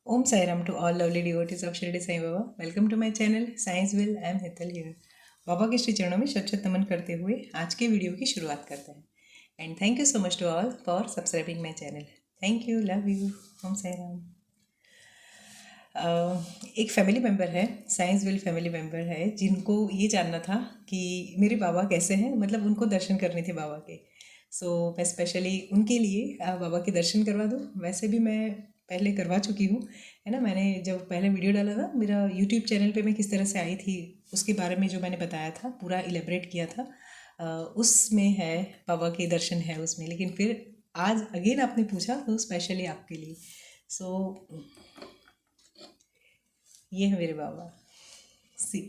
Om Sairam to all lovely devotees of Shirdi Sai Baba. Welcome to my channel Science Will. I am Hetal here. बाबा के श्री चरणों में शत नमन करते हुए आज के वीडियो की शुरुआत करते हैं. And thank you so much to all for subscribing my channel. Thank you, love you. Om Sairam. एक फैमिली मेम्बर है, साइंस विल फैमिली मेम्बर है, जिनको ये जानना था कि मेरे बाबा कैसे हैं, मतलब उनको दर्शन करने थे बाबा के. मैं स्पेशली उनके लिए बाबा के दर्शन करवा दूँ. वैसे भी मैं पहले करवा चुकी हूँ, है ना. मैंने जब पहले वीडियो डाला था मेरा यूट्यूब चैनल पे, मैं किस तरह से आई थी उसके बारे में जो मैंने बताया था, पूरा इलेबरेट किया था, उसमें है बाबा के दर्शन है उसमें. लेकिन फिर आज अगेन आपने पूछा तो स्पेशली आपके लिए. ये है मेरे बाबा. सी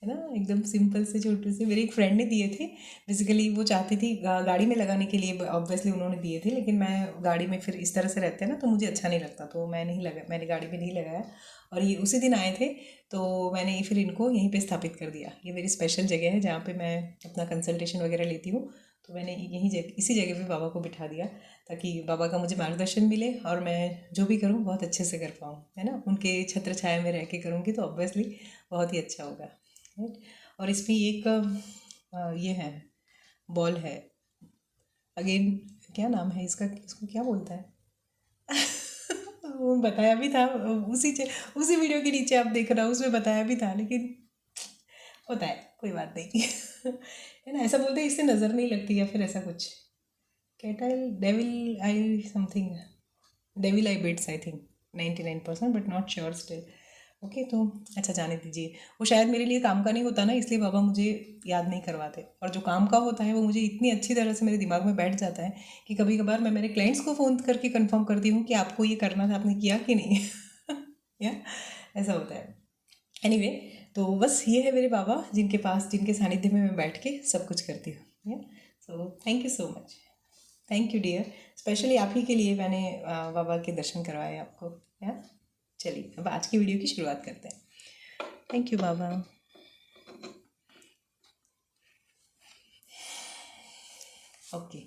है ना, एकदम सिंपल से छोटे से. मेरी एक फ्रेंड ने दिए थे. बेसिकली वो चाहती थी गाड़ी में लगाने के लिए, ऑब्वियसली उन्होंने दिए थे, लेकिन मैं गाड़ी में फिर इस तरह से रहते हैं ना तो मुझे अच्छा नहीं लगता, तो मैंने गाड़ी में नहीं लगाया. और ये उसी दिन आए थे तो मैंने फिर इनको यहीं पे स्थापित कर दिया. ये मेरी स्पेशल जगह है जहाँ पे मैं अपना कंसल्टेशन वगैरह लेती हूँ. तो मैंने इसी जगह पे बाबा को बिठा दिया ताकि बाबा का मुझे मार्गदर्शन मिले और मैं जो भी करूँ बहुत अच्छे से कर पाऊँ, है ना. उनके छत्र छाया में रह के करूँगी तो ऑब्वियसली बहुत ही अच्छा होगा, राइट. और इसमें एक ये है, बॉल है. अगेन क्या नाम है इसका, इसको क्या बोलता है वो बताया भी था उसी वीडियो के नीचे, आप देख रहा, उसमें बताया भी था, लेकिन होता है, कोई बात नहीं है ना. ऐसा बोलते हैं इससे नज़र नहीं लगती या फिर ऐसा कुछ. Cattle devil I something, devil I bits I think 99%, but not sure still. Okay, तो अच्छा जाने दीजिए. वो शायद मेरे लिए काम का नहीं होता ना, इसलिए बाबा मुझे याद नहीं करवाते. और जो काम का होता है वो मुझे इतनी अच्छी तरह से मेरे दिमाग में बैठ जाता है कि कभी कभार मैं मेरे क्लाइंट्स को फ़ोन करके कंफर्म करती हूँ कि आपको ये करना था, आपने किया कि नहीं या ऐसा होता है. एनीवे, तो बस ये है मेरे बाबा जिनके सानिध्य में मैं बैठ के सब कुछ करती हूँ. So thank you so much. Thank you dear. Specially आप ही के लिए मैंने बाबा के दर्शन करवाए आपको. या चलिए अब आज की वीडियो की शुरुआत करते हैं. Thank you Baba. ओके,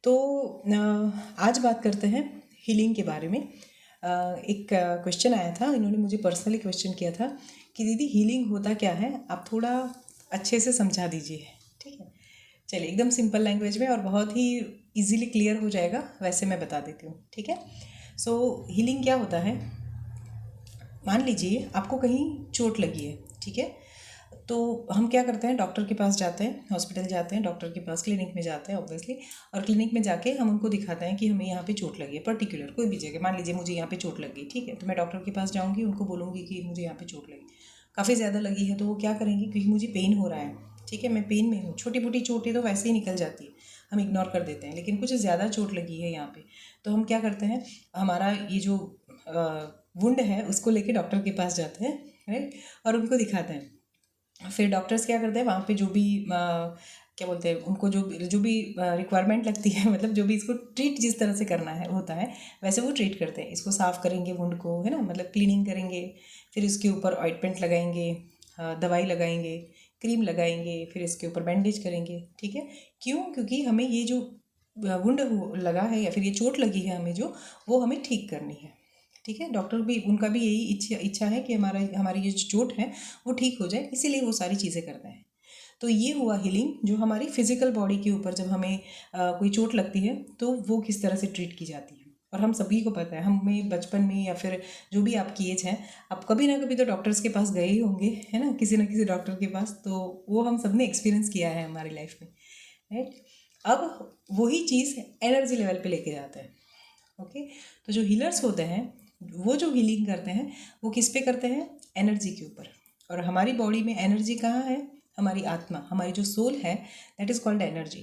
तो आज बात करते हैं हीलिंग के बारे में. एक क्वेश्चन आया था, इन्होंने मुझे पर्सनली क्वेश्चन किया था कि दीदी हीलिंग होता क्या है, आप थोड़ा अच्छे से समझा दीजिए. ठीक है, चलिए एकदम सिंपल लैंग्वेज में और बहुत ही इजीली क्लियर हो जाएगा वैसे मैं बता देती हूँ. ठीक है. हीलिंग क्या होता है. मान लीजिए आपको कहीं चोट लगी है, ठीक है. तो हम क्या करते हैं, डॉक्टर के पास जाते हैं, हॉस्पिटल जाते हैं, डॉक्टर के पास, क्लिनिक में जाते हैं ऑब्वियसली. और क्लिनिक में जाके हम उनको दिखाते हैं कि हमें यहाँ पे चोट लगी है, पर्टिकुलर कोई भी जगह. मान लीजिए मुझे यहाँ पे चोट लगी, ठीक है, तो मैं डॉक्टर के पास जाऊँगी, उनको बोलूँगी कि मुझे यहाँ पे चोट लगी, काफ़ी ज़्यादा लगी है. तो वो क्या करेंगे, क्योंकि मुझे पेन हो रहा है, ठीक है, मैं पेन में हूँ. छोटी मोटी चोटें तो वैसे ही निकल जाती है, हम इग्नोर कर देते हैं, लेकिन कुछ ज़्यादा चोट लगी है यहाँ पे, तो हम क्या करते हैं, हमारा ये जो वुंड है उसको लेके डॉक्टर के पास जाते हैं, राइट, और उनको दिखाते हैं. फिर डॉक्टर्स क्या करते हैं, वहाँ पे जो भी क्या बोलते हैं उनको, जो भी रिक्वायरमेंट लगती है, मतलब जो भी इसको ट्रीट जिस तरह से करना है होता है वैसे वो ट्रीट करते हैं. इसको साफ़ करेंगे वुंड को, है ना, मतलब क्लीनिंग करेंगे. फिर इसके ऊपर ऑइंटमेंट लगाएंगे, दवाई लगाएंगे, क्रीम लगाएंगे, फिर इसके ऊपर बैंडेज करेंगे. ठीक है. क्यों, क्योंकि हमें ये जो वुंड लगा है या फिर ये चोट लगी है हमें जो, वो हमें ठीक करनी है. ठीक है. डॉक्टर भी, उनका भी यही इच्छा है कि हमारी ये जो चोट है वो ठीक हो जाए, इसीलिए वो सारी चीज़ें करते हैं. तो ये हुआ हीलिंग, जो हमारी फिजिकल बॉडी के ऊपर जब हमें कोई चोट लगती है तो वो किस तरह से ट्रीट की जाती है. और हम सभी को पता है, हमें बचपन में या फिर जो भी आपकी एज है, आप कभी ना कभी तो डॉक्टर्स के पास गए ही होंगे, है ना, किसी ना किसी डॉक्टर के पास. तो वो हम सब ने एक्सपीरियंस किया है हमारी लाइफ में, राइट. अब वही चीज़ एनर्जी लेवल पे लेके जाते हैं. ओके. तो जो हीलर्स होते हैं वो जो हीलिंग करते हैं वो किस पे करते हैं, एनर्जी के ऊपर. और हमारी बॉडी में एनर्जी कहाँ है, हमारी आत्मा, हमारी जो सोल है, that is called energy.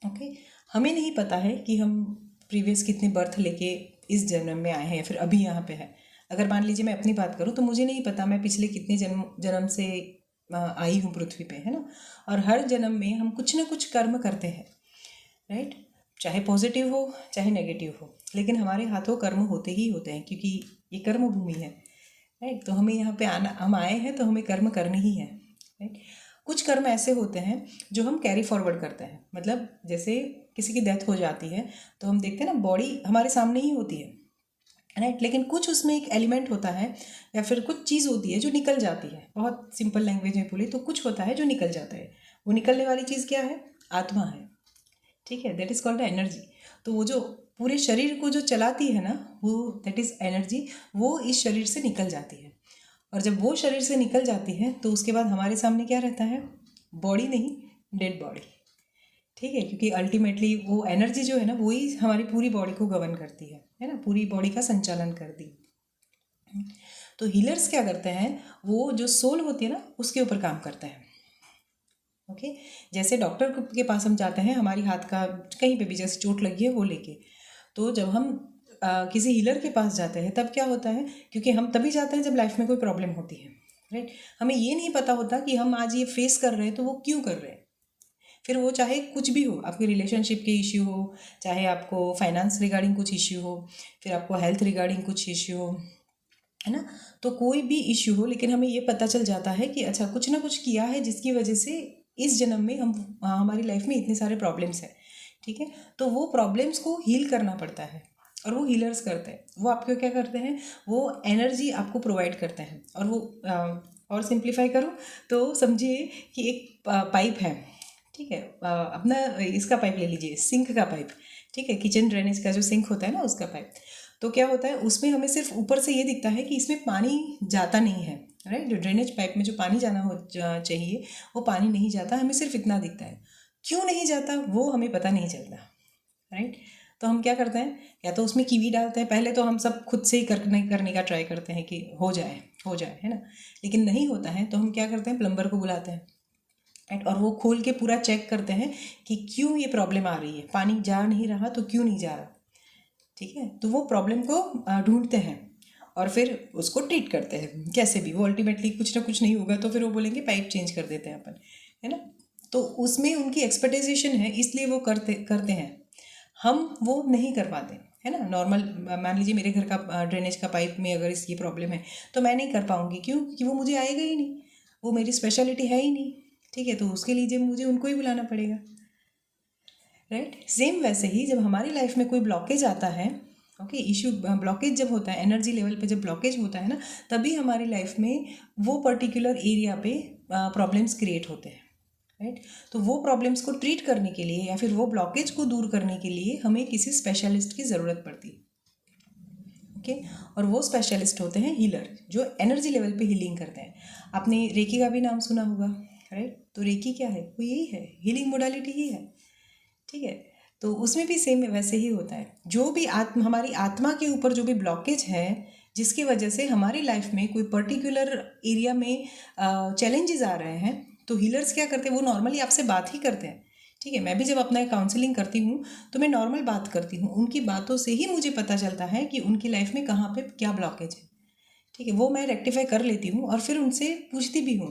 Okay. हमें नहीं पता है कि हम प्रीवियस कितने बर्थ लेके इस जन्म में आए हैं या फिर अभी यहाँ पे है. अगर मान लीजिए मैं अपनी बात करूँ तो मुझे नहीं पता मैं पिछले कितने जन्म से आई हूँ पृथ्वी पे, है ना. और हर जन्म में हम कुछ ना कुछ कर्म करते हैं, राइट. चाहे पॉजिटिव हो चाहे नेगेटिव हो, लेकिन हमारे हाथों कर्म होते ही होते हैं, क्योंकि ये कर्म भूमि है, राइट. तो हमें यहाँ पे आना, हम आए हैं तो हमें कर्म करने ही है, राइट. कुछ कर्म ऐसे होते हैं जो हम कैरी फॉरवर्ड करते हैं. मतलब जैसे किसी की डेथ हो जाती है तो हम देखते हैं ना, बॉडी हमारे सामने ही होती है, राइट। लेकिन कुछ उसमें एक एलिमेंट होता है या फिर कुछ चीज़ होती है जो निकल जाती है। बहुत सिंपल लैंग्वेज में बोले तो कुछ होता है जो निकल जाता है। वो निकलने वाली चीज़ क्या है? आत्मा है। ठीक है, दैट इज़ कॉल्ड एनर्जी। तो वो जो पूरे शरीर को जो चलाती है ना, वो दैट इज़ एनर्जी, वो इस शरीर से निकल जाती है। और जब वो शरीर से निकल जाती है तो उसके बाद हमारे सामने क्या रहता है? बॉडी नहीं, डेड बॉडी। ठीक है, क्योंकि अल्टीमेटली वो एनर्जी जो है ना, वो ही हमारी पूरी बॉडी को गवर्न करती है ना, पूरी बॉडी का संचालन करती है। तो हीलर्स क्या करते हैं? वो जो सोल होती है ना, उसके ऊपर काम करते हैं। ओके। जैसे डॉक्टर के पास हम जाते हैं, हमारी हाथ का कहीं पे भी जैसे चोट लगी है वो लेके, तो जब हम किसी हीलर के पास जाते हैं तब क्या होता है? क्योंकि हम तभी जाते हैं जब लाइफ में कोई प्रॉब्लम होती है, राइट। हमें ये नहीं पता होता कि हम आज ये फेस कर रहे हैं तो वो क्यों कर रहे हैं। फिर वो चाहे कुछ भी हो, आपके रिलेशनशिप के इश्यू हो, चाहे आपको फाइनेंस रिगार्डिंग कुछ इश्यू हो, फिर आपको हेल्थ रिगार्डिंग कुछ इश्यू हो, है ना। तो कोई भी इश्यू हो, लेकिन हमें ये पता चल जाता है कि अच्छा कुछ ना कुछ किया है जिसकी वजह से इस जन्म में हमारी लाइफ में इतने सारे प्रॉब्लम्स हैं। ठीक है, तो वो प्रॉब्लम्स को हील करना पड़ता है और वो हीलर्स करते हैं। वो आपको क्या करते हैं? वो एनर्जी आपको प्रोवाइड करते हैं। और वो और सिंप्लीफाई करूँ तो समझिए कि एक पाइप है। ठीक है, अपना इसका पाइप ले लीजिए, सिंक का पाइप। ठीक है, किचन ड्रेनेज का जो सिंक होता है ना, उसका पाइप। तो क्या होता है, उसमें हमें सिर्फ ऊपर से ये दिखता है कि इसमें पानी जाता नहीं है, राइट। जो ड्रेनेज पाइप में जो पानी जाना चाहिए वो पानी नहीं जाता, हमें सिर्फ इतना दिखता है। क्यों नहीं जाता वो हमें पता नहीं चलता, राइट। तो हम क्या करते हैं? या तो उसमें कीवी डालते हैं। पहले तो हम सब खुद से ही करने का ट्राई करते हैं कि हो जाए, है ना। लेकिन नहीं होता है तो हम क्या करते हैं? प्लम्बर को बुलाते हैं, राइट। और वो खोल के पूरा चेक करते हैं कि क्यों ये प्रॉब्लम आ रही है, पानी जा नहीं रहा तो क्यों नहीं जा रहा। ठीक है, तो वो प्रॉब्लम को ढूंढते हैं और फिर उसको ट्रीट करते हैं कैसे भी। वो अल्टीमेटली कुछ ना कुछ नहीं होगा तो फिर वो बोलेंगे पाइप चेंज कर देते हैं अपन, है ना। तो उसमें उनकी एक्सपर्टाइजेशन है, इसलिए वो करते हैं। हम वो नहीं कर पाते, है ना। नॉर्मल मान लीजिए मेरे घर का ड्रेनेज का पाइप में अगर इसकी प्रॉब्लम है तो मैं नहीं कर पाऊँगी। क्यों? क्योंकि वो मुझे आएगा ही नहीं, वो मेरी स्पेशलिटी है ही नहीं। ठीक है, तो उसके लिए मुझे उनको ही बुलाना पड़ेगा, राइट। सेम वैसे ही जब हमारी लाइफ में कोई ब्लॉकेज आता है, ओके, इशू ब्लॉकेज जब होता है, एनर्जी लेवल पे जब ब्लॉकेज होता है ना, तभी हमारी लाइफ में वो पर्टिकुलर एरिया पे प्रॉब्लम्स क्रिएट होते हैं, राइट। तो वो प्रॉब्लम्स को ट्रीट करने के लिए या फिर वो ब्लॉकेज को दूर करने के लिए हमें किसी स्पेशलिस्ट की ज़रूरत पड़ती है। ओके, और वो स्पेशलिस्ट होते हैं हीलर, जो एनर्जी लेवल पे हीलिंग करते हैं। आपने रेकी का भी नाम सुना होगा, राइट। तो रेकी क्या है? वो यही है, हीलिंग मोडालिटी ही है। ठीक है, तो उसमें भी सेम वैसे ही होता है। जो भी हमारी आत्मा के ऊपर जो भी ब्लॉकेज है, जिसकी वजह से हमारी लाइफ में कोई पर्टिकुलर एरिया में चैलेंजेस आ रहे हैं, तो हीलर्स क्या करते हैं? वो नॉर्मली आपसे बात ही करते हैं। ठीक है, मैं भी जब अपना काउंसलिंग करती हूँ तो मैं नॉर्मल बात करती हूँ, उनकी बातों से ही मुझे पता चलता है कि उनकी लाइफ में कहाँ पे क्या ब्लॉकेज है। ठीक है, वो मैं रेक्टिफाई कर लेती हूँ और फिर उनसे पूछती भी हूँ।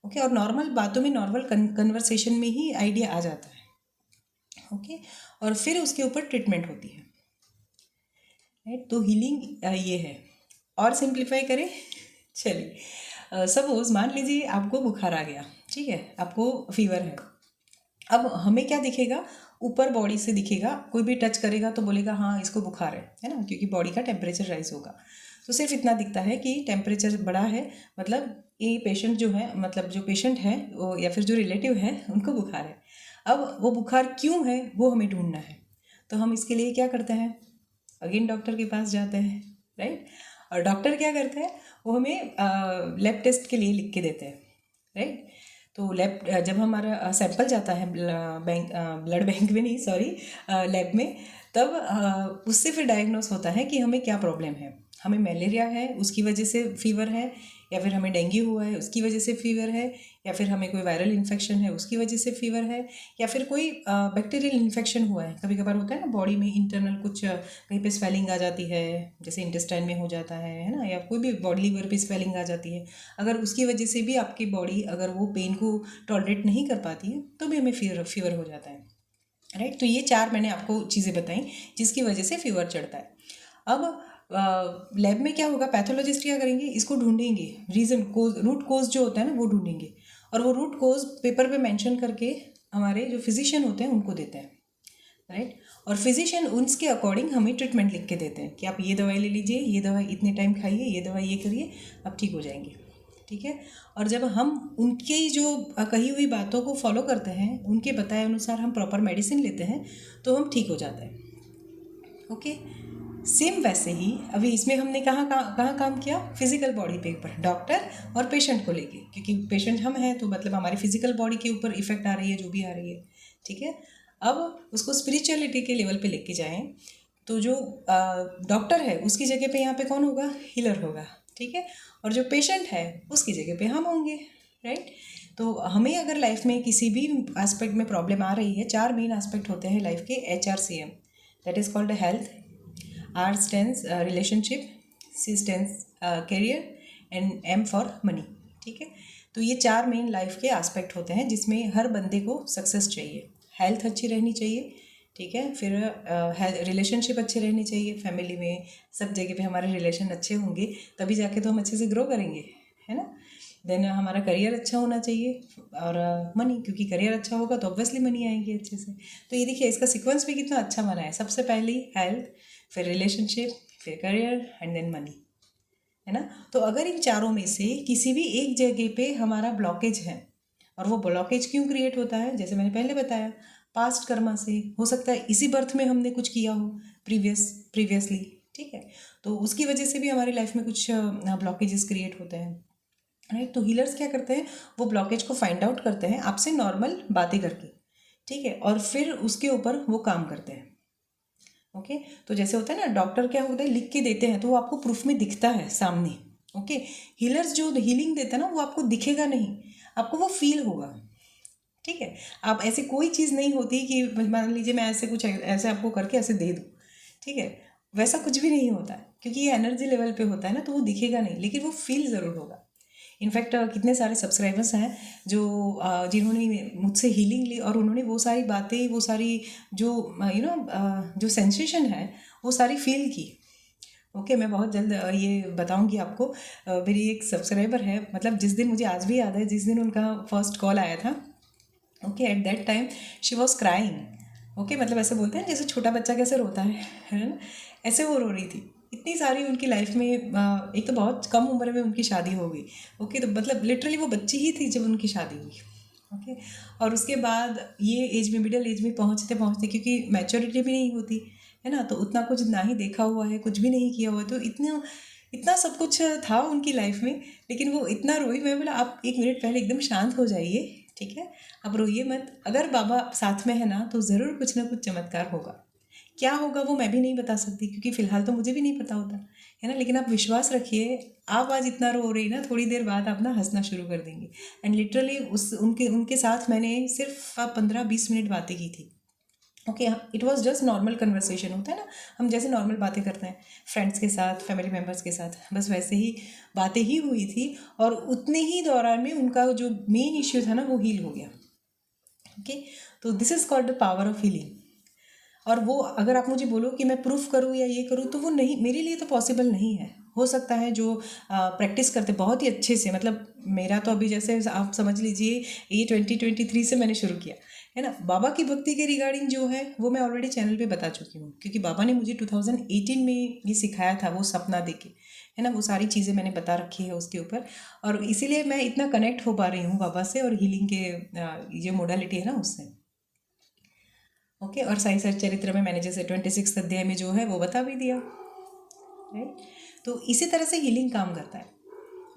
ओके, और नॉर्मल बातों में, नॉर्मल कन्वर्सेशन में ही आइडिया आ जाता है। ओके, और फिर उसके ऊपर ट्रीटमेंट होती है, राइट। तो हीलिंग ये है। और सिंप्लीफाई करें, चलिए सपोज मान लीजिए आपको बुखार आ गया, ठीक है, आपको फीवर है। अब हमें क्या दिखेगा? ऊपर बॉडी से दिखेगा, कोई भी टच करेगा तो बोलेगा हाँ इसको बुखार है ना, क्योंकि बॉडी का टेम्परेचर राइज होगा। तो सिर्फ इतना दिखता है कि टेम्परेचर बढ़ा है, मतलब ये पेशेंट जो है, मतलब जो पेशेंट है वो या फिर जो रिलेटिव है उनको बुखार है। अब वो बुखार क्यों है वो हमें ढूंढना है। तो हम इसके लिए क्या करते हैं? अगेन डॉक्टर के पास जाते हैं, राइट। और डॉक्टर क्या करते हैं? वो हमें लैब टेस्ट के लिए लिख के देते हैं, राइट। तो लैब जब हमारा सैंपल जाता है ब्लड बैंक में नहीं, सॉरी, लैब में, तब उससे फिर डायग्नोस होता है कि हमें क्या प्रॉब्लम है। हमें मलेरिया है उसकी वजह से फीवर है, या फिर हमें डेंगू हुआ है उसकी वजह से फीवर है, या फिर हमें कोई वायरल इन्फेक्शन है उसकी वजह से फीवर है, या फिर कोई बैक्टीरियल इन्फेक्शन हुआ है। कभी कभार होता है ना बॉडी में इंटरनल कुछ कहीं पे स्वेलिंग आ जाती है, जैसे इंटेस्टाइन में हो जाता है ना, या कोई भी बॉडी लीवर पे स्वेलिंग आ जाती है। अगर उसकी वजह से भी आपकी बॉडी अगर वो पेन को टॉलरेट नहीं कर पाती है तो भी हमें फीवर हो जाता है, राइट। तो ये 4 मैंने आपको चीज़ें बताई जिसकी वजह से फीवर चढ़ता है। अब लैब में क्या होगा? पैथोलॉजिस्ट क्या करेंगे? इसको ढूंढेंगे, रीज़न कोज, रूट कोज जो होता है ना वो ढूंढेंगे, और वो रूट कोज पेपर पे मेंशन करके हमारे जो फिजिशियन होते हैं उनको देते हैं, राइट। और फिजिशियन उसके अकॉर्डिंग हमें ट्रीटमेंट लिख के देते हैं कि आप ये दवाई ले लीजिए, ये दवाई इतने टाइम खाइए, ये दवाई ये करिए, आप ठीक हो जाएंगे। ठीक है। और जब हम उनकी जो कही हुई बातों को फॉलो करते हैं, उनके बताए अनुसार हम प्रॉपर मेडिसिन लेते हैं, तो हम ठीक हो जाते हैं। ओके। सेम वैसे ही अभी इसमें हमने कहाँ काम किया, फिजिकल बॉडी पे ऊपर, डॉक्टर और पेशेंट को लेके, क्योंकि पेशेंट हम हैं तो मतलब हमारी फिजिकल बॉडी के ऊपर इफेक्ट आ रही है, जो भी आ रही है। ठीक है। अब उसको स्पिरिचुअलिटी के लेवल पे लेके जाएं, तो जो डॉक्टर है उसकी जगह पे यहाँ पे कौन होगा, हीलर होगा। ठीक है। और जो पेशेंट है उसकी जगह पे हम होंगे। राइट। तो हमें अगर लाइफ में किसी भी एस्पेक्ट में प्रॉब्लम आ रही है, 4 मेन एस्पेक्ट होते हैं लाइफ के, HRCM, that is called health, R stands relationship, C stands career and M for money। ठीक है। तो ये 4 मेन लाइफ के एस्पेक्ट होते हैं जिसमें हर बंदे को सक्सेस चाहिए। हेल्थ अच्छी रहनी चाहिए। ठीक है। फिर रिलेशनशिप अच्छे रहने चाहिए, फैमिली में सब जगह पे हमारे रिलेशन अच्छे होंगे तभी जाके तो हम अच्छे से ग्रो करेंगे, है ना। देन हमारा करियर अच्छा होना चाहिए, और मनी, क्योंकि करियर अच्छा होगा तो ऑब्वियसली मनी आएगी अच्छे से। तो ये देखिए इसका सीक्वेंस भी कितना अच्छा बना है, सबसे पहले हेल्थ, फिर रिलेशनशिप, फिर करियर एंड देन मनी, है ना। तो अगर इन चारों में से किसी भी एक जगह पे हमारा ब्लॉकेज है, और वो ब्लॉकेज क्यों क्रिएट होता है, जैसे मैंने पहले बताया, पास्ट कर्मा से हो सकता है, इसी बर्थ में हमने कुछ किया हो प्रीवियसली। ठीक है। तो उसकी वजह से भी हमारी लाइफ में कुछ ब्लॉकेजेस क्रिएट होते हैं। राइट। तो हीलर्स क्या करते हैं, वो ब्लॉकेज को फाइंड आउट करते हैं आपसे नॉर्मल बातें करके। ठीक है। और फिर उसके ऊपर वो काम करते हैं। ओके। तो जैसे होता है ना, डॉक्टर क्या होता है, लिख के देते हैं तो वो आपको प्रूफ में दिखता है सामने। ओके। हीलर्स जो हीलिंग देते हैं ना, वो आपको दिखेगा नहीं, आपको वो फील होगा। ठीक है। आप ऐसी कोई चीज़ नहीं होती कि मान लीजिए मैं ऐसे कुछ ऐसे आपको करके ऐसे दे दूँ, ठीक है, वैसा कुछ भी नहीं होता है, क्योंकि ये एनर्जी लेवल पे होता है ना, तो वो दिखेगा नहीं, लेकिन वो फील ज़रूर होगा। इनफैक्ट कितने सारे सब्सक्राइबर्स हैं जो जिन्होंने मुझसे हीलिंग ली, और उन्होंने वो सारी बातें, वो सारी जो जो सेंसेशन है, वो सारी फील की। ओके। मैं बहुत जल्द ये बताऊंगी आपको। मेरी एक सब्सक्राइबर है, मतलब जिस दिन, मुझे आज भी याद है, जिस दिन उनका फर्स्ट कॉल आया था। Okay. At that time she was crying. Okay. मतलब ऐसे बोलते हैं जैसे छोटा बच्चा कैसे रोता है ना, ऐसे वो रो रही थी। इतनी सारी उनकी लाइफ में एक तो बहुत कम उम्र में उनकी शादी हो गई। ओके। तो मतलब लिटरली वो बच्ची ही थी जब उनकी शादी हुई। ओके। और उसके बाद ये एज में, मिडिल एज में पहुँचते पहुँचते, क्योंकि मैच्योरिटी भी नहीं होती है ना, तो उतना कुछ ना ही देखा हुआ है, कुछ भी नहीं किया हुआ है, तो इतना इतना सब कुछ था उनकी लाइफ में, लेकिन वो इतना रोई। मैं बोला आप 1 मिनट पहले एकदम शांत हो जाइए, ठीक है, अब रोइए मत। अगर बाबा साथ में है ना, तो ज़रूर कुछ ना कुछ चमत्कार होगा। क्या होगा वो मैं भी नहीं बता सकती, क्योंकि फ़िलहाल तो मुझे भी नहीं पता होता है ना। लेकिन आप विश्वास रखिए, आप आज इतना रो रही ना, थोड़ी देर बाद आप ना हंसना शुरू कर देंगे। एंड लिटरली उनके उनके साथ मैंने सिर्फ 15-20 मिनट बातें की थी। Okay. It was just normal conversation, होता है ना, हम जैसे नॉर्मल बातें करते हैं फ्रेंड्स के साथ, फैमिली मेम्बर्स के साथ, बस वैसे ही बातें ही हुई थी। और उतने ही दौरान में उनका जो मेन इश्यू था ना, वो हील हो गया। ओके। तो this is called the power of healing. और वो अगर आप मुझे बोलो कि मैं प्रूफ करूँ या ये करूँ, तो वो नहीं, मेरे लिए तो पॉसिबल नहीं है। हो सकता है जो प्रैक्टिस करते बहुत ही अच्छे से, मतलब मेरा तो अभी जैसे आप समझ लीजिए ये 2023 से मैंने शुरू किया है ना। बाबा की भक्ति के रिगार्डिंग जो है वो मैं ऑलरेडी चैनल पे बता चुकी हूँ, क्योंकि बाबा ने मुझे 2018 में ये सिखाया था, वो सपना देके, है ना, वो सारी चीज़ें मैंने बता रखी है उसके ऊपर। और इसीलिए मैं इतना कनेक्ट हो पा रही हूँ बाबा से, और हीलिंग के जो मोडालिटी है ना उससे। ओके। और साई चरित्र में मैंने जैसे 26 अध्याय में जो है वो बता भी दिया। राइट। तो इसी तरह से हीलिंग काम करता है।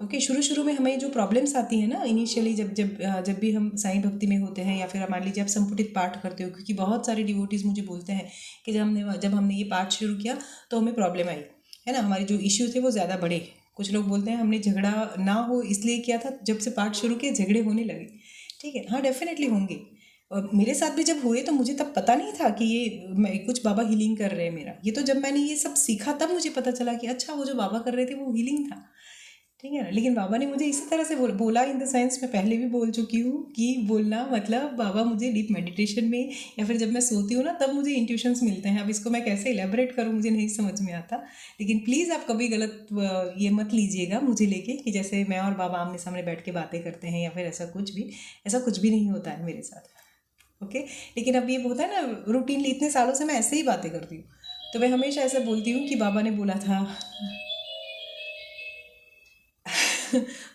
ओके। शुरू शुरू में हमें जो प्रॉब्लम्स आती हैं ना, इनिशियली जब भी हम साईं भक्ति में होते हैं, या फिर मान लीजिए आप संपुटित पाठ करते हो, क्योंकि बहुत सारे डिवोटीज़ मुझे बोलते हैं कि जब हमने ये पाठ शुरू किया तो हमें प्रॉब्लम आई, है ना, हमारे जो इश्यू थे वो ज़्यादा बढ़े। कुछ लोग बोलते हैं हमने झगड़ा ना हो इसलिए किया था, जब से पाठ शुरू किए झगड़े होने लगे। ठीक है। हाँ, डेफिनेटली होंगे। और मेरे साथ भी जब हुए तो मुझे तब पता नहीं था कि ये कुछ बाबा हीलिंग कर रहे हैं मेरा। ये तो जब मैंने ये सब सीखा तब मुझे पता चला कि अच्छा, वो जो बाबा कर रहे थे वो हीलिंग था। ठीक है ना। लेकिन बाबा ने मुझे इसी तरह से बोला इन द सेंस, मैं पहले भी बोल चुकी हूँ कि बोलना मतलब बाबा मुझे डीप मेडिटेशन में, या फिर जब मैं सोती हूँ ना, तब मुझे इंट्यूशंस मिलते हैं। अब इसको मैं कैसे एलेबरेट करूँ मुझे नहीं समझ में आता। लेकिन प्लीज़ आप कभी गलत ये मत लीजिएगा मुझे लेके कि जैसे मैं और बाबा आमने सामने बैठ के बातें करते हैं या फिर ऐसा कुछ भी नहीं होता है मेरे साथ। ओके। लेकिन अब ये होता है ना, रूटीनली इतने सालों से मैं ऐसे ही बातें करती हूँ, तो मैं हमेशा ऐसे बोलती हूँ कि बाबा ने बोला था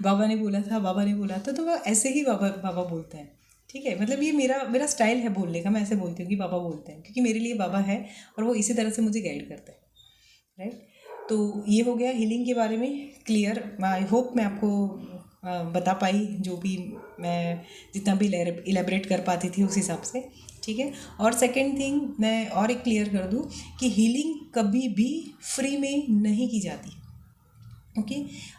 बाबा ने बोला था, तो वो ऐसे ही बाबा बाबा बोलते हैं। ठीक है, मतलब ये मेरा मेरा स्टाइल है बोलने का, मैं ऐसे बोलती हूँ कि बाबा बोलते हैं, क्योंकि मेरे लिए बाबा है और वो इसी तरह से मुझे गाइड करते हैं। राइट। तो ये हो गया हीलिंग के बारे में क्लियर। आई होप मैं आपको बता पाई, जो भी मैं जितना भी इलेबरेट कर पाती थी उस हिसाब से। ठीक है। और सेकंड थिंग मैं और एक क्लियर कर दूँ कि हीलिंग कभी भी फ्री में नहीं की जाती। ओके।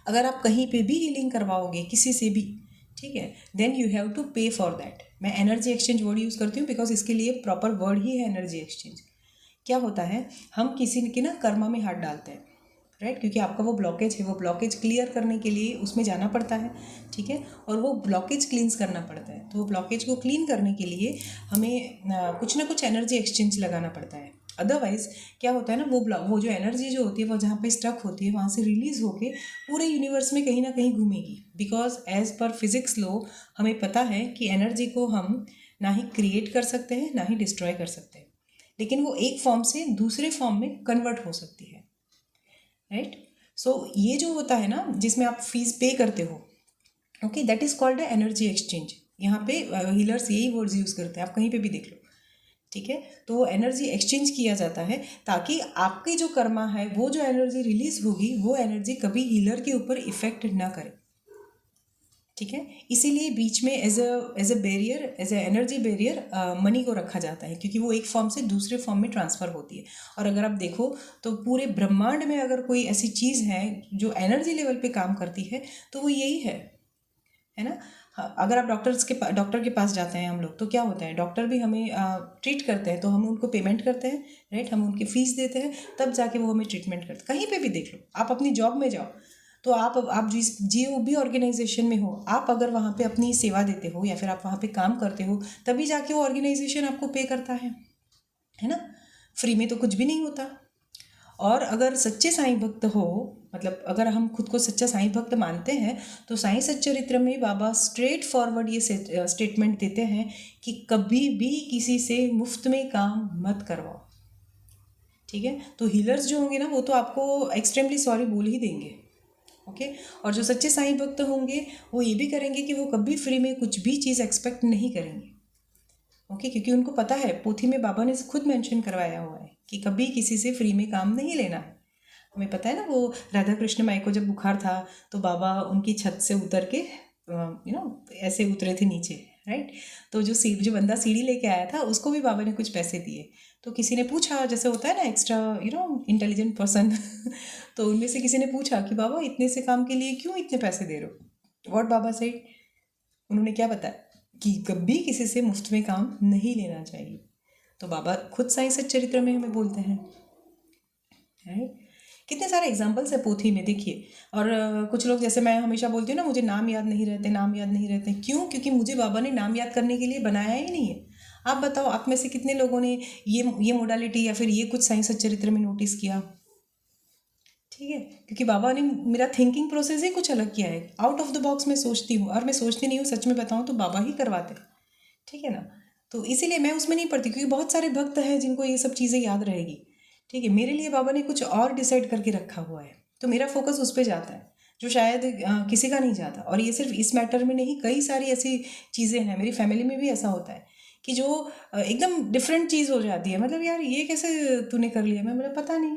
अगर आप कहीं पे भी हीलिंग करवाओगे किसी से भी, ठीक है, देन यू हैव टू पे फॉर दैट। मैं एनर्जी एक्सचेंज वर्ड यूज़ करती हूँ बिकॉज इसके लिए प्रॉपर वर्ड ही है एनर्जी एक्सचेंज। क्या होता है, हम किसी के ना कर्मा में हाथ डालते हैं, राइट, क्योंकि आपका वो ब्लॉकेज है, वो ब्लॉकेज क्लियर करने के लिए उसमें जाना पड़ता है। ठीक है। और वो ब्लॉकेज क्लींस करना पड़ता है, तो वो ब्लॉकेज को क्लीन करने के लिए हमें कुछ ना कुछ एनर्जी एक्सचेंज लगाना पड़ता है। अदरवाइज क्या होता है ना, वो जो एनर्जी जो होती है वो जहाँ पे स्टक होती है वहाँ से रिलीज होके पूरे यूनिवर्स में कहीं ना कहीं घूमेगी। Because as per physics law हमें पता है कि एनर्जी को हम ना ही क्रिएट कर सकते हैं ना ही डिस्ट्रॉय कर सकते हैं, लेकिन वो एक फॉर्म से दूसरे फॉर्म में कन्वर्ट हो सकती है। राइट। सो ये जो होता है ना, जिसमें आप फीस पे करते हो, okay, that is called energy exchange. यहाँ पे हीलर्स यही वर्ड्स यूज़ करते हैं, आप कहीं पे भी देख लो। ठीक है। तो वो एनर्जी एक्सचेंज किया जाता है ताकि आपकी जो कर्मा है, वो जो एनर्जी रिलीज होगी, वो एनर्जी कभी हीलर के ऊपर इफेक्ट ना करे। ठीक है। इसीलिए बीच में as a barrier, as a energy barrier मनी को रखा जाता है, क्योंकि वो एक फॉर्म से दूसरे फॉर्म में ट्रांसफ़र होती है। और अगर आप देखो तो पूरे ब्रह्मांड में अगर कोई ऐसी चीज़ है जो एनर्जी लेवल पे काम करती है तो वो यही है ना। हाँ, अगर आप डॉक्टर के पास जाते हैं हम लोग, तो क्या होता है, डॉक्टर भी हमें ट्रीट करते हैं, तो हम उनको पेमेंट करते हैं, राइट, हम उनकी फ़ीस देते हैं, तब जाके वो हमें ट्रीटमेंट करते हैं। कहीं पे भी देख लो, आप अपनी जॉब में जाओ, तो आप जो भी ऑर्गेनाइजेशन में हो, आप अगर वहाँ पे अपनी सेवा देते हो या फिर आप वहाँ पे काम करते हो, तभी जाके वो ऑर्गेनाइजेशन आपको पे करता है ना। फ्री में तो कुछ भी नहीं होता। और अगर सच्चे साईं भक्त हो, मतलब अगर हम खुद को सच्चा साईं भक्त मानते हैं, तो साईं सच्चरित्र में बाबा स्ट्रेट फॉरवर्ड ये स्टेटमेंट देते हैं कि कभी भी किसी से मुफ्त में काम मत करवाओ। ठीक है। तो हीलर्स जो होंगे ना, वो तो आपको एक्सट्रीमली सॉरी बोल ही देंगे। ओके। और जो सच्चे साईं भक्त होंगे वो ये भी करेंगे कि वो कभी फ्री में कुछ भी चीज़ एक्सपेक्ट नहीं करेंगे। ओके। क्योंकि उनको पता है, पोथी में बाबा ने खुद मेंशन करवाया हुआ है कि कभी किसी से फ्री में काम नहीं लेना है। हमें पता है ना, वो राधा कृष्ण माई को जब बुखार था तो बाबा उनकी छत से उतर के ऐसे उतरे थे नीचे, राइट। तो जो बंदा सीढ़ी लेके आया था उसको भी बाबा ने कुछ पैसे दिए। तो किसी ने पूछा, जैसे होता है ना एक्स्ट्रा इंटेलिजेंट पर्सन तो उनमें से किसी ने पूछा कि बाबा इतने से काम के लिए क्यों इतने पैसे दे रहे हो। व्हाट बाबा से उन्होंने क्या बताया कि कभी किसी से मुफ्त में काम नहीं लेना चाहिए। तो बाबा खुद साईं सच्चरित्र में हमें बोलते हैं, राइट। कितने सारे एग्जाम्पल्स है पोथी में, देखिए। और कुछ लोग, जैसे मैं हमेशा बोलती हूँ ना, मुझे नाम याद नहीं रहते, नाम याद नहीं रहते। क्यों? क्योंकि मुझे बाबा ने नाम याद करने के लिए बनाया ही नहीं है। आप बताओ, आप में से कितने लोगों ने ये मोडालिटी या फिर ये कुछ साईं सच्चरित्र में नोटिस किया? ठीक है। क्योंकि बाबा ने मेरा थिंकिंग प्रोसेस ही कुछ अलग किया है। आउट ऑफ द बॉक्स मैं सोचती हूँ, और मैं सोचती नहीं हूँ, सच में बताऊँ तो बाबा ही करवाते हैं। ठीक है ना। तो इसीलिए मैं उसमें नहीं पढ़ती, क्योंकि बहुत सारे भक्त हैं जिनको ये सब चीज़ें याद रहेगी। ठीक है। मेरे लिए बाबा ने कुछ और डिसाइड करके रखा हुआ है, तो मेरा फोकस उस पर जाता है, जो शायद किसी का नहीं जाता। और ये सिर्फ इस मैटर में नहीं, कई सारी ऐसी चीज़ें हैं, मेरी फैमिली में भी ऐसा होता है कि जो एकदम डिफरेंट चीज़ हो जाती है। मतलब यार ये कैसे तूने कर लिया? मैं बोला पता नहीं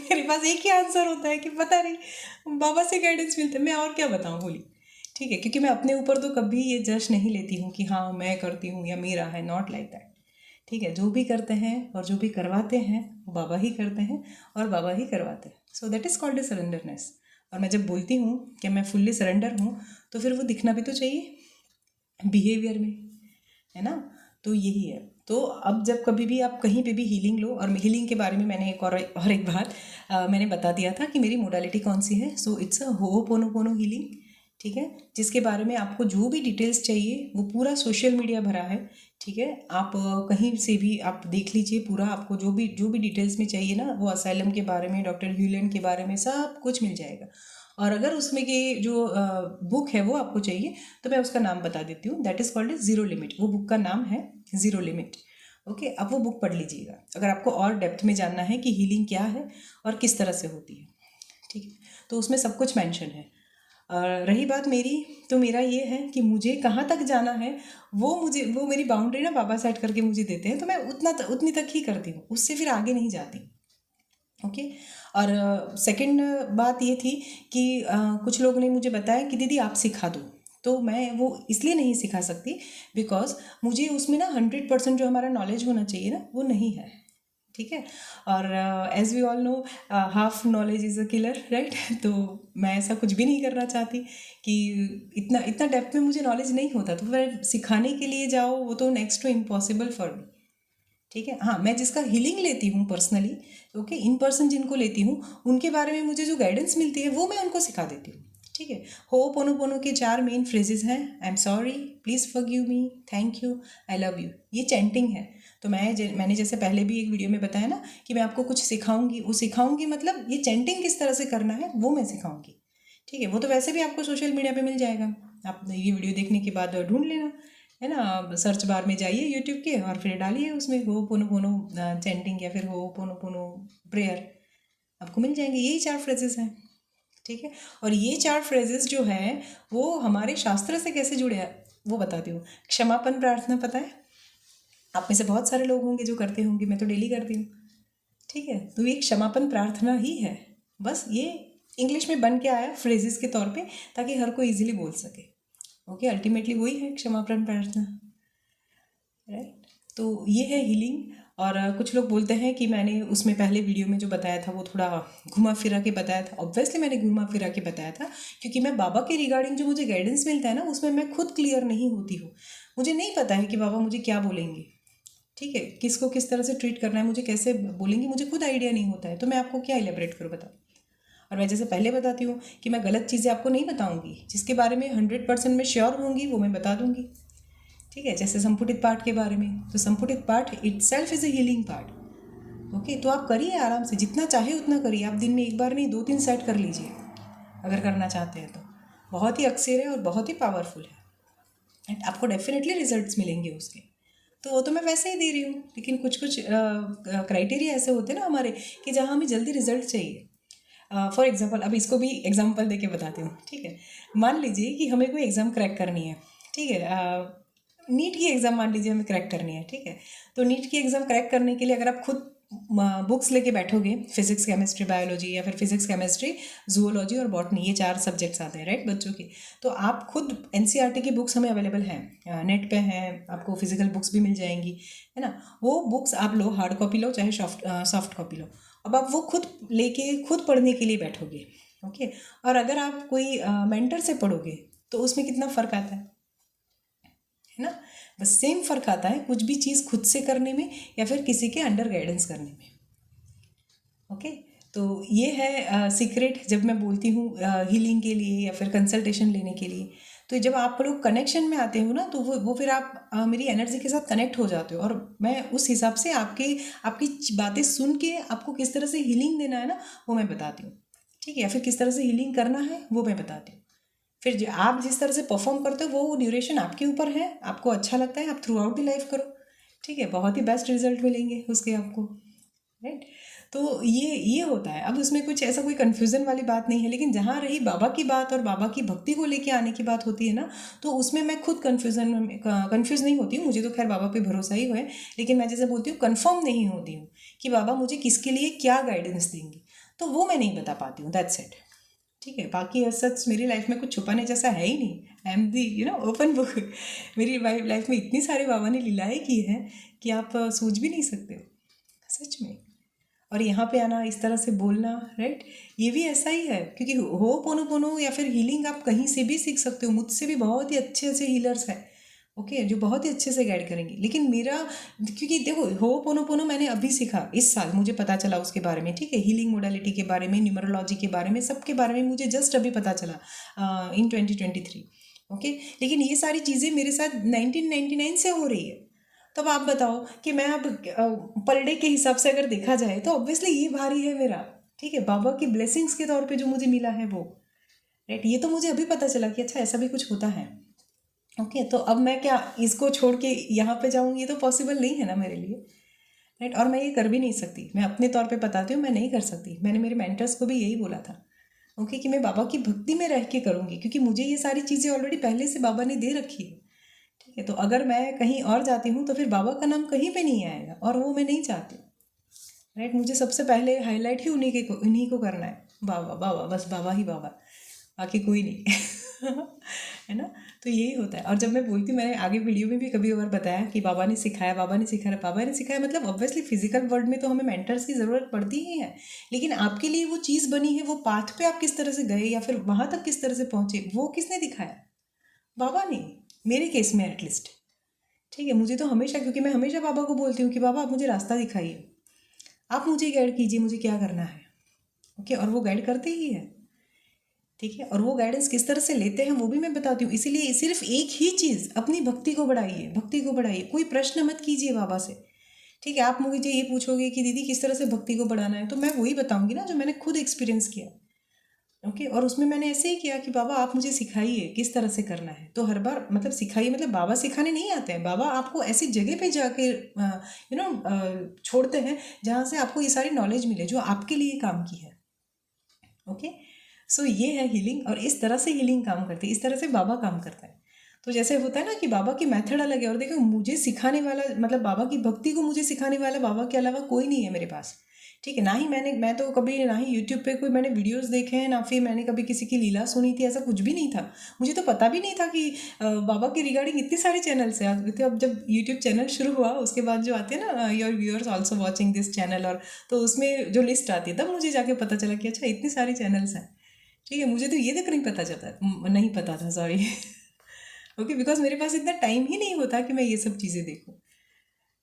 मेरे पास एक ही आंसर होता है कि पता नहीं, बाबा से गाइडेंस मिलता है, मैं और क्या बताऊँ, बोली। ठीक है। क्योंकि मैं अपने ऊपर तो कभी ये जज नहीं लेती हूँ कि हाँ मैं करती हूँ या मेरा है, नॉट लाइक दैट। ठीक है। जो भी करते हैं और जो भी करवाते हैं वो बाबा ही करते हैं और बाबा ही करवाते हैं। So that is called a surrenderness. और मैं जब बोलती हूँ कि मैं फुल्ली सरेंडर हूँ, तो फिर वो दिखना भी तो चाहिए बिहेवियर में, है ना। तो यही है। तो अब जब कभी भी आप कहीं पे भी हीलिंग लो, और हीलिंग के बारे में मैंने एक बार मैंने बता दिया था कि मेरी मोडालिटी कौन सी है। So it's a ho'oponopono healing. ठीक है। जिसके बारे में आपको जो भी डिटेल्स चाहिए वो पूरा सोशल मीडिया भरा है। ठीक है। आप कहीं से भी आप देख लीजिए, पूरा आपको जो भी डिटेल्स में चाहिए ना, वो असाइलम के बारे में, डॉक्टर ह्यूलन के बारे में सब कुछ मिल जाएगा। और अगर उसमें की जो बुक है वो आपको चाहिए, तो मैं उसका नाम बता देती हूँ। That is called zero limit. वो बुक का नाम है ज़ीरो लिमिट। ओके, अब वो बुक पढ़ लीजिएगा अगर आपको और डेप्थ में जानना है कि हीलिंग क्या है और किस तरह से होती है। ठीक है, तो उसमें सब कुछ मेंशन है। रही बात मेरी, तो मेरा ये है कि मुझे कहाँ तक जाना है वो मेरी बाउंड्री ना बाबा सेट करके मुझे देते हैं, तो मैं उतनी तक ही करती हूँ, उससे फिर आगे नहीं जाती। ओके। और सेकंड बात ये थी कि कुछ लोगों ने मुझे बताया कि दीदी आप सिखा दो, तो मैं वो इसलिए नहीं सिखा सकती बिकॉज मुझे उसमें ना 100% जो हमारा नॉलेज होना चाहिए ना वो नहीं है। ठीक है, और as we all know half knowledge is a killer, right. तो मैं ऐसा कुछ भी नहीं करना चाहती कि इतना इतना डेप्थ में मुझे नॉलेज नहीं होता, तो फिर सिखाने के लिए जाओ वो तो next to impossible for me. ठीक है, हाँ, मैं जिसका हीलिंग लेती हूँ पर्सनली, ओके, इन पर्सन जिनको लेती हूँ उनके बारे में मुझे जो गाइडेंस मिलती है वो मैं उनको सिखा देती हूँ। ठीक है, होपोनोपोनो के 4 मेन फ्रेजेस हैं, I am sorry, please forgive me, thank you, I love you, ये चैंटिंग है। तो मैंने जैसे पहले भी एक वीडियो में बताया ना कि मैं आपको कुछ सिखाऊंगी, वो सिखाऊंगी मतलब ये चैंटिंग किस तरह से करना है वो मैं सिखाऊंगी। ठीक है, वो तो वैसे भी आपको सोशल मीडिया पे मिल जाएगा, आप ये वीडियो देखने के बाद ढूंढ लेना, है ना। सर्च बार में जाइए यूट्यूब के और फिर डालिए उसमें हो पोनो पोनो चैंटिंग या फिर हो पोनो पोनो प्रेयर, आपको मिल जाएंगे। यही 4 फ्रेजेस हैं। ठीक है, और ये 4 फ्रेजेस जो हैं वो हमारे शास्त्र से कैसे जुड़े हैं वो बताती हूँ। क्षमापन प्रार्थना पता है, आप में से बहुत सारे लोग होंगे जो करते होंगे, मैं तो डेली करती हूँ। ठीक है, तो ये क्षमापन प्रार्थना ही है, बस ये इंग्लिश में बन के आया फ्रेजेस के तौर पे ताकि हर कोई इजीली बोल सके। ओके, अल्टीमेटली वही है क्षमापन प्रार्थना, राइट। तो ये है हीलिंग। और कुछ लोग बोलते हैं कि मैंने उसमें पहले वीडियो में जो बताया था वो थोड़ा घुमा फिरा के बताया था। ऑब्वियसली मैंने घुमा फिरा के बताया था क्योंकि मैं बाबा के रिगार्डिंग जो मुझे गाइडेंस मिलता है ना उसमें मैं खुद क्लियर नहीं होती हूँ। मुझे नहीं पता है कि बाबा मुझे क्या बोलेंगे, ठीक है, किसको किस तरह से ट्रीट करना है, मुझे कैसे बोलेंगे, मुझे खुद आइडिया नहीं होता है, तो मैं आपको क्या इलेबरेट करूँ बताओ। और मैं जैसे पहले बताती हूँ कि मैं गलत चीज़ें आपको नहीं बताऊँगी, जिसके बारे में 100% मैं श्योर होंगी वो मैं बता दूँगी। ठीक है, जैसे संपुटित पाठ के बारे में, तो संपुटित पाठ it self is a healing part. Okay, तो आप करिए आराम से, जितना चाहे उतना करिए, आप दिन में एक बार नहीं 2-3 सेट कर लीजिए अगर करना चाहते हैं तो। बहुत ही अक्सर है और बहुत ही पावरफुल है एंड आपको डेफिनेटली रिजल्ट्स मिलेंगे उसके। तो वो तो मैं वैसे ही दे रही हूँ, लेकिन कुछ कुछ क्राइटेरिया ऐसे होते हैं ना हमारे कि जहाँ हमें जल्दी रिजल्ट चाहिए। फॉर एग्जाम्पल, अब इसको भी एग्जाम्पल दे के बताती हूँ। ठीक है, मान लीजिए कि हमें कोई एग्ज़ाम क्रैक करनी है। ठीक है, नीट की एग्ज़ाम मान लीजिए हमें क्रैक करनी है। ठीक है, तो नीट की एग्ज़ाम क्रैक करने के लिए अगर आप खुद बुक्स लेके बैठोगे, फिजिक्स केमिस्ट्री बायोलॉजी या फिर फिजिक्स केमिस्ट्री जूलॉजी और बॉटनी, ये 4 सब्जेक्ट्स आते हैं, राइट, बच्चों के। तो आप खुद एनसीईआरटी की बुक्स हमें अवेलेबल हैं, नेट पे हैं, आपको फिजिकल बुक्स भी मिल जाएंगी, है ना। वो बुक्स आप लो, हार्ड कॉपी लो चाहे सॉफ्ट कॉपी लो, अब आप वो खुद लेके खुद पढ़ने के लिए बैठोगे। ओके, और अगर आप कोई मेंटर से पढ़ोगे तो उसमें कितना फ़र्क आता है ना। बस सेम फ़र्क आता है कुछ भी चीज़ खुद से करने में या फिर किसी के अंडर गाइडेंस करने में। ओके, तो ये है सीक्रेट जब मैं बोलती हूँ हीलिंग के लिए या फिर कंसल्टेशन लेने के लिए। तो जब आप लोग कनेक्शन में आते हो ना तो वो फिर आप मेरी एनर्जी के साथ कनेक्ट हो जाते हो और मैं उस हिसाब से आपकी बातें सुन के आपको किस तरह से हीलिंग देना है ना वो मैं बताती हूँ। ठीक है, या फिर किस तरह से हीलिंग करना है वो मैं बताती हूँ। फिर जो आप जिस तरह से परफॉर्म करते हो वो ड्यूरेशन आपके ऊपर है, आपको अच्छा लगता है आप थ्रू आउट द लाइफ करो। ठीक है, बहुत ही बेस्ट रिजल्ट मिलेंगे उसके आपको, राइट। तो ये होता है। अब उसमें कुछ ऐसा कोई कन्फ्यूज़न वाली बात नहीं है, लेकिन जहाँ रही बाबा की बात और बाबा की भक्ति को लेके आने की बात होती है ना, तो उसमें मैं खुद कन्फ्यूज़ नहीं होती हूँ। मुझे तो खैर बाबा पे भरोसा ही है, लेकिन मैं जैसे बोलती हूँ कन्फर्म नहीं होती हूँ कि बाबा मुझे किसके लिए क्या गाइडेंस देंगे, तो वो मैं नहीं बता पाती हूँ, दैट्स इट। ठीक है, बाकी सच मेरी लाइफ में कुछ छुपाने जैसा है ही नहीं। I am the open book. मेरी लाइफ में इतनी सारे बाबा ने लीलाएँ की हैं कि आप सोच भी नहीं सकते हो, सच में। और यहाँ पे आना, इस तरह से बोलना, राइट, ये भी ऐसा ही है क्योंकि हो पोनो पोनो या फिर हीलिंग आप कहीं से भी सीख सकते हो। मुझसे भी बहुत ही अच्छे अच्छे हीलर्स हैं, ओके, जो बहुत ही अच्छे से गाइड करेंगे। लेकिन मेरा, क्योंकि देखो हो पोनो पोनो मैंने अभी सीखा, इस साल मुझे पता चला उसके बारे में। ठीक है, हीलिंग मोडालिटी के बारे में, न्यूमरोलॉजी के बारे में, सबके बारे में मुझे जस्ट अभी पता चला इन 2023। ओके, लेकिन ये सारी चीज़ें मेरे साथ 1999 से हो रही है। तब आप बताओ कि मैं अब पर डे के हिसाब से अगर देखा जाए तो ऑब्वियसली ये भारी है मेरा। ठीक है, बाबा की ब्लेसिंग्स के तौर पे जो मुझे मिला है वो, राइट, ये तो मुझे अभी पता चला कि अच्छा ऐसा भी कुछ होता है। ओके, तो अब मैं क्या इसको छोड़ के यहाँ पे जाऊँगी? ये तो पॉसिबल नहीं है ना मेरे लिए, राइट। और मैं ये कर भी नहीं सकती, मैं अपने तौर पे बताती हूँ, मैं नहीं कर सकती। मैंने मेरे मेंटर्स को भी यही बोला था, ओके, कि मैं बाबा की भक्ति में रह के करूँगी, क्योंकि मुझे ये सारी चीज़ें ऑलरेडी पहले से बाबा ने दे रखी है, ठीक है। तो अगर मैं कहीं और जाती हूँ तो फिर बाबा का नाम कहीं पे नहीं आएगा, और वो मैं नहीं चाहती, राइट। मुझे सबसे पहले हाईलाइट ही उन्हीं को करना है, बाबा बाबा, बस बाबा ही बाबा, बाकी कोई नहीं है ना। तो यही होता है। और जब मैं बोलती हूँ, मैंने आगे वीडियो में भी कभी और बताया कि बाबा ने सिखाया, बाबा ने सिखाया, बाबा ने सिखाया, मतलब ऑब्वियसली फिजिकल वर्ल्ड में तो हमें मेंटर्स की ज़रूरत पड़ती ही है, लेकिन आपके लिए वो चीज़ बनी है, वो पाथ पे आप किस तरह से गए या फिर वहाँ तक किस तरह से पहुँचे, वो किसने दिखाया? बाबा ने, मेरे केस में एटलीस्ट, ठीक है। मुझे तो हमेशा, क्योंकि मैं हमेशा बाबा को बोलती हूँ कि बाबा आप मुझे रास्ता दिखाइए, आप मुझे गाइड कीजिए, मुझे क्या करना है, ओके। और वो गाइड करते ही है, ठीक है। और वो गाइडेंस किस तरह से लेते हैं वो भी मैं बताती हूँ। इसीलिए सिर्फ एक ही चीज़, अपनी भक्ति को बढ़ाइए, भक्ति को बढ़ाइए, कोई प्रश्न मत कीजिए बाबा से, ठीक है। आप मुझे ये पूछोगे कि दीदी किस तरह से भक्ति को बढ़ाना है, तो मैं वही बताऊंगी ना जो मैंने खुद एक्सपीरियंस किया, ओके। और उसमें मैंने ऐसे ही किया कि बाबा आप मुझे सिखाइए किस तरह से करना है। तो हर बार मतलब सिखाइए, मतलब बाबा सिखाने नहीं आते हैं, बाबा आपको ऐसी जगह पे जाके छोड़ते हैं जहाँ से आपको ये सारी नॉलेज मिले जो आपके लिए काम की है, ओके। सो ये है हीलिंग, और इस तरह से हीलिंग काम करती है, इस तरह से बाबा काम करता है। तो जैसे होता है ना कि बाबा की मेथड अलग है, और देखो मुझे सिखाने वाला, मतलब बाबा की भक्ति को मुझे सिखाने वाला बाबा के अलावा कोई नहीं है मेरे पास, ठीक है। ना ही मैं तो कभी ना ही यूट्यूब पे कोई मैंने वीडियोस देखे हैं, ना फिर मैंने कभी किसी की लीला सुनी थी, ऐसा कुछ भी नहीं था। मुझे तो पता भी नहीं था कि बाबा के रिगार्डिंग इतने सारे चैनल्स हैं। अब जब यूट्यूब चैनल शुरू हुआ उसके बाद जो आते हैं ना, your viewers also watching this channel, और तो उसमें जो लिस्ट आती है तब मुझे जाके पता चला कि अच्छा इतने सारे चैनल्स हैं, ठीक है। मुझे तो ये तक नहीं पता चलता, नहीं पता था, सॉरी ओके, बिकॉज मेरे पास इतना टाइम ही नहीं होता कि मैं ये सब चीज़ें देखूँ,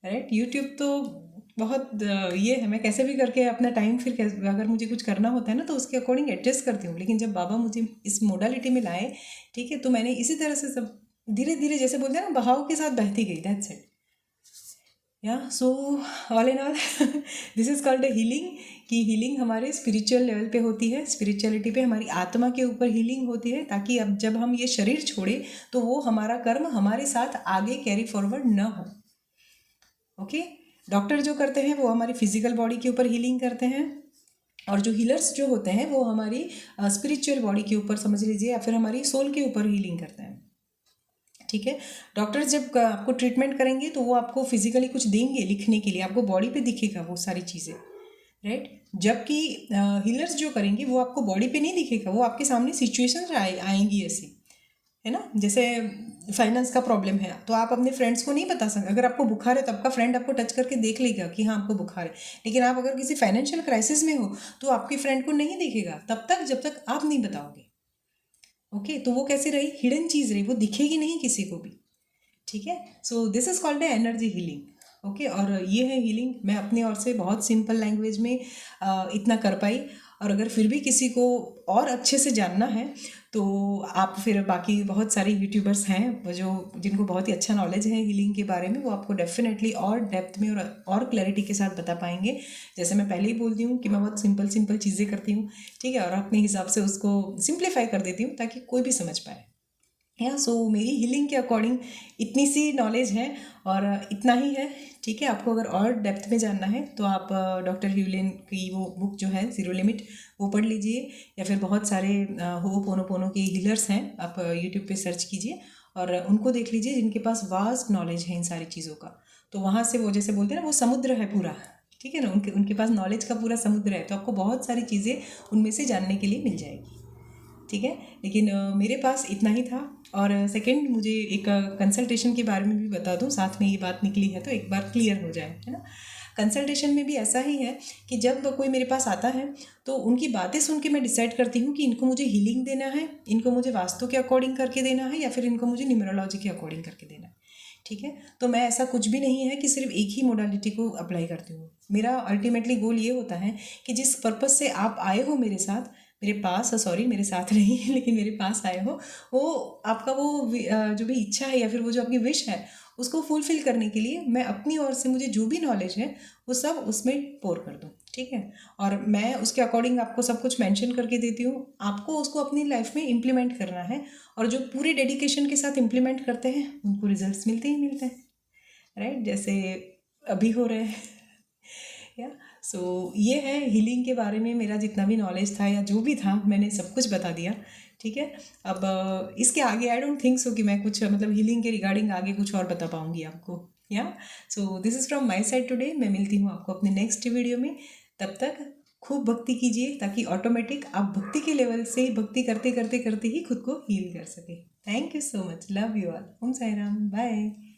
राइट। यूट्यूब तो बहुत ये है, मैं कैसे भी करके अपना टाइम फिर अगर मुझे कुछ करना होता है ना तो उसके अकॉर्डिंग एडजस्ट करती हूँ। लेकिन जब बाबा मुझे इस मोडालिटी में लाए, ठीक है, तो मैंने इसी तरह से सब धीरे धीरे, जैसे बोलते हैं ना, बहाव के साथ बहती गई, दैट्स इट। या so all in all this is called a healing, कि हीलिंग हमारे स्पिरिचुअल लेवल पे होती है, स्पिरिचुअलिटी पे, हमारी आत्मा के ऊपर हीलिंग होती है, ताकि अब जब हम ये शरीर छोड़े तो वो हमारा कर्म हमारे साथ आगे कैरी फॉरवर्ड न हो, ओके। डॉक्टर जो करते हैं वो हमारी फिजिकल बॉडी के ऊपर हीलिंग करते हैं, और जो हीलर्स जो होते हैं वो हमारी स्पिरिचुअल बॉडी के ऊपर, समझ लीजिए, या फिर हमारी सोल के ऊपर हीलिंग करते हैं, ठीक है। डॉक्टर्स जब आपको ट्रीटमेंट करेंगे तो वो आपको फिजिकली कुछ देंगे लिखने के लिए, आपको बॉडी पे दिखेगा वो सारी चीज़ें, राइट। जबकि हीलर्स जो करेंगे वो आपको बॉडी पे नहीं दिखेगा, वो आपके सामने सिचुएशंस आएंगी ऐसी, है ना। जैसे फाइनेंस का प्रॉब्लम है तो आप अपने फ्रेंड्स को नहीं बता सकते। अगर आपको बुखार है तो आपका फ्रेंड आपको टच करके देख लेगा कि हाँ आपको बुखार है, लेकिन आप अगर किसी फाइनेंशियल क्राइसिस में हो तो आपके फ्रेंड को नहीं दिखेगा तब तक जब तक आप नहीं बताओगे, ओके। तो वो कैसे रही, हिडन चीज़ रही, वो दिखेगी नहीं किसी को भी, ठीक है। So this is called a energy healing, okay. और ये है हीलिंग, मैं अपनी ओर से बहुत सिंपल लैंग्वेज में इतना कर पाई। और अगर फिर भी किसी को और अच्छे से जानना है तो आप फिर बाकी बहुत सारे यूट्यूबर्स हैं वो जो जिनको बहुत ही अच्छा नॉलेज है हीलिंग के बारे में, वो आपको डेफिनेटली और डेप्थ में और क्लैरिटी के साथ बता पाएंगे। जैसे मैं पहले ही बोलती हूँ कि मैं बहुत सिंपल सिंपल चीज़ें करती हूँ, ठीक है, और अपने हिसाब से उसको सिंप्लीफाई कर देती हूँ ताकि कोई भी समझ पाए। या सो मेरी हीलिंग के अकॉर्डिंग इतनी सी नॉलेज है और इतना ही है, ठीक है। आपको अगर और डेप्थ में जानना है तो आप डॉक्टर ह्यूलिन की वो बुक जो है ज़ीरो लिमिट, वो पढ़ लीजिए, या फिर बहुत सारे होपोनोपोनो के हीलर्स हैं, आप यूट्यूब पे सर्च कीजिए और उनको देख लीजिए जिनके पास वास्ट नॉलेज है इन सारी चीज़ों का। तो वहाँ से वो जैसे बोलते हैं ना, वो समुद्र है पूरा, ठीक है ना, उनके उनके पास नॉलेज का पूरा समुद्र है, तो आपको बहुत सारी चीज़ें उनमें से जानने के लिए मिल जाएगी, ठीक है। लेकिन मेरे पास इतना ही था। और सेकंड, मुझे एक कंसल्टेशन के बारे में भी बता दूं, साथ में ये बात निकली है तो एक बार क्लियर हो जाए, है ना। कंसल्टेशन में भी ऐसा ही है कि जब कोई मेरे पास आता है तो उनकी बातें सुन के मैं डिसाइड करती हूँ कि इनको मुझे हीलिंग देना है, इनको मुझे वास्तु के अकॉर्डिंग करके देना है, या फिर इनको मुझे न्यूमरोलॉजी के अकॉर्डिंग करके देना है, ठीक है। तो मैं ऐसा कुछ भी नहीं है कि सिर्फ एक ही मोडालिटी को अप्लाई करती हूँ। मेरा अल्टीमेटली गोल ये होता है कि जिस पर्पज़ से आप आए हो मेरे साथ, मेरे पास, सॉरी मेरे साथ नहीं लेकिन मेरे पास आए हो, वो आपका वो जो भी इच्छा है या फिर वो जो आपकी विश है उसको फुलफिल करने के लिए मैं अपनी ओर से मुझे जो भी नॉलेज है वो सब उसमें पोर कर दूँ, ठीक है। और मैं उसके अकॉर्डिंग आपको सब कुछ मेंशन करके देती हूँ, आपको उसको अपनी लाइफ में इम्प्लीमेंट करना है। और जो पूरे डेडिकेशन के साथ इम्प्लीमेंट करते हैं उनको रिजल्ट्स मिलते ही मिलते हैं, राइट, जैसे अभी हो रहे हैं। या सो ये है हीलिंग के बारे में मेरा जितना भी नॉलेज था या जो भी था मैंने सब कुछ बता दिया, ठीक है। अब इसके आगे आई डोंट थिंक सो कि मैं कुछ मतलब हीलिंग के रिगार्डिंग आगे कुछ और बता पाऊँगी आपको। या so this is from my side today. मैं मिलती हूँ आपको अपने नेक्स्ट वीडियो में। तब तक खूब भक्ति कीजिए ताकि ऑटोमेटिक आप भक्ति के लेवल से भक्ति करते करते करते ही खुद को हील कर सके। Thank you so much, love you all, Om Sai Ram, bye.